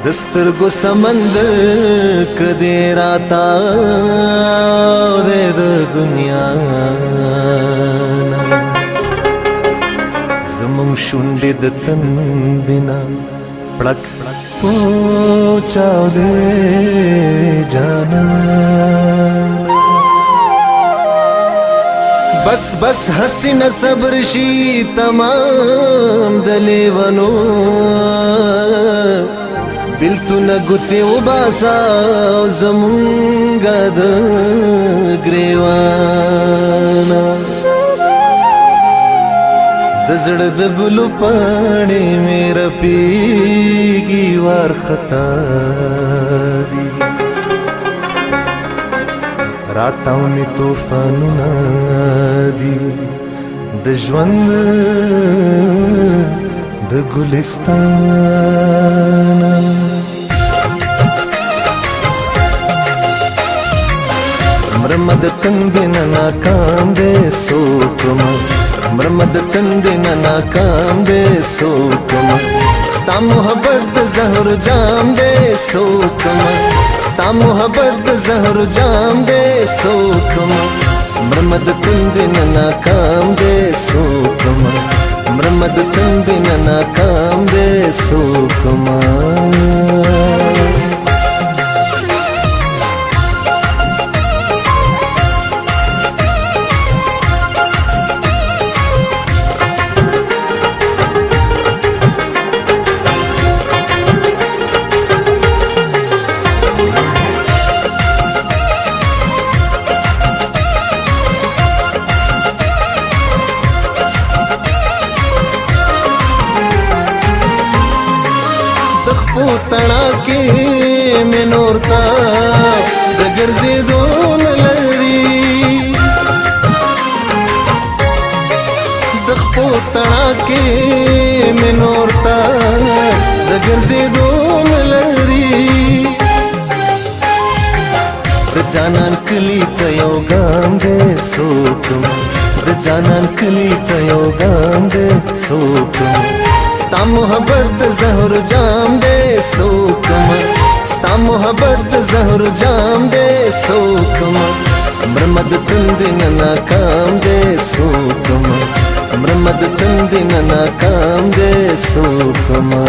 दस्तरगो समंदर कदे राता दे दुनिया जमं शुंडे दतन बिना पड़क पहुंचाओ दे जाना बस बस हसीन सब्र शी तमाम दले वनो बिल्तुन गुते उबासा जमुंगा द ग्रेवाना दजड़ दबलु पानी मेरा पीगी वार खता दी राताओं में तूफान दी दजवंद द गुलिस्तान मरमद तंदिन नाकाम दे सोकमा मरमद तंदिन नाकाम दे सोकमा स्ता मोहब्बत ज़हर जाम दे सोकमा स्ता मोहब्बत ज़हर जाम दे सोकमा मरमद तंदिन नाकाम दे सोकमा मरमद तंदिन नाकाम दे सोकमा तड़ा के में नोरता दगर से दोन लरी दखपो तड़ा के में नोरता दगर से दोन लरी जानन कली तयो गाम दे सोकम जानन कली तयो गाम दे सोकम स्ता मोहब्बत ज़हर जाम दे सोकमा स्ता मोहब्बत ज़हर जाम दे सोकमा मरमद तंदिन नाकाम दे सोकमा मरमद तंदिन नाकाम दे सोकमा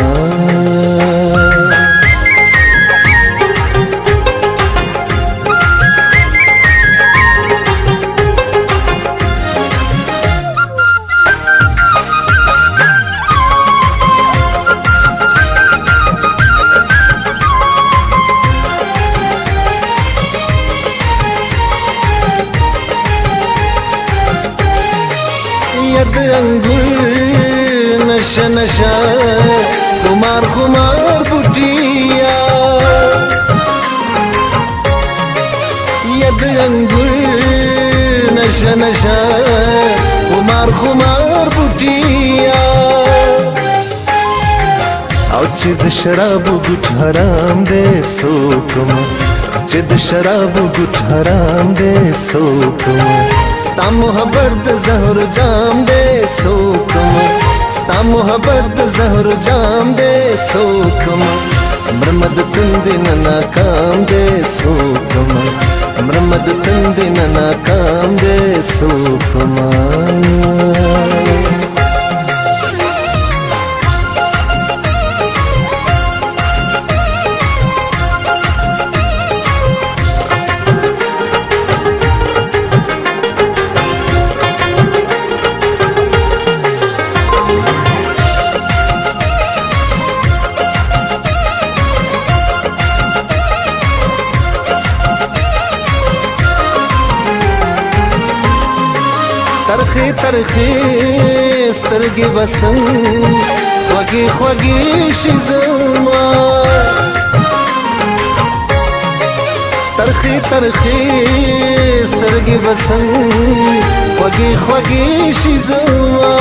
यद अंगुर नशा नशा खुमार खुमार बुटिया यद अंगुर नशा नशा खुमार खुमार बुटिया और चिद शराब गुट हराम दे सोकमा चिद शराब गुट हराम दे सोकमा स्ता मोहब्बत ज़हर जाम दे सोकमा स्ता मोहब्बत ज़हर जाम दे सोकमा मरमद तंदिन नाकाम दे सोकमा मरमद तंदिन नाकाम दे सोकमा तरखे तरखे स्तरगी बसन ख्वगी ख्वगी शिजमा तरखे तरखे स्तरगी बसन ख्वगी ख्वगी शिजमा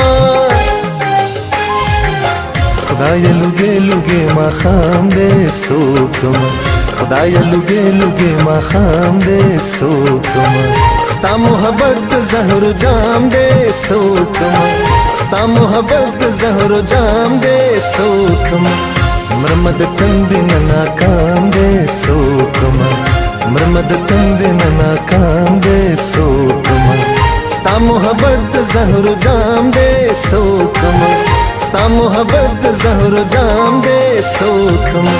खुदाय लुगे लुगे माखाम दे सोकमा خدای لګې لګې ما خام دې سوکما ستا محبت زهر جام دې سوکما ستا محبت زهر جام دې سوکما مرمد تند ناکام دې سوکما مرمد تند ناکام دې سوکما ستا محبت زهر جام دے سوکما ستا محبت زهر جام دے سوکما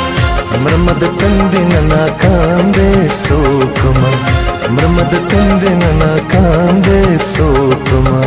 مرمد تند ناکام دے سوکما مرمد تند ناکام دے سوکما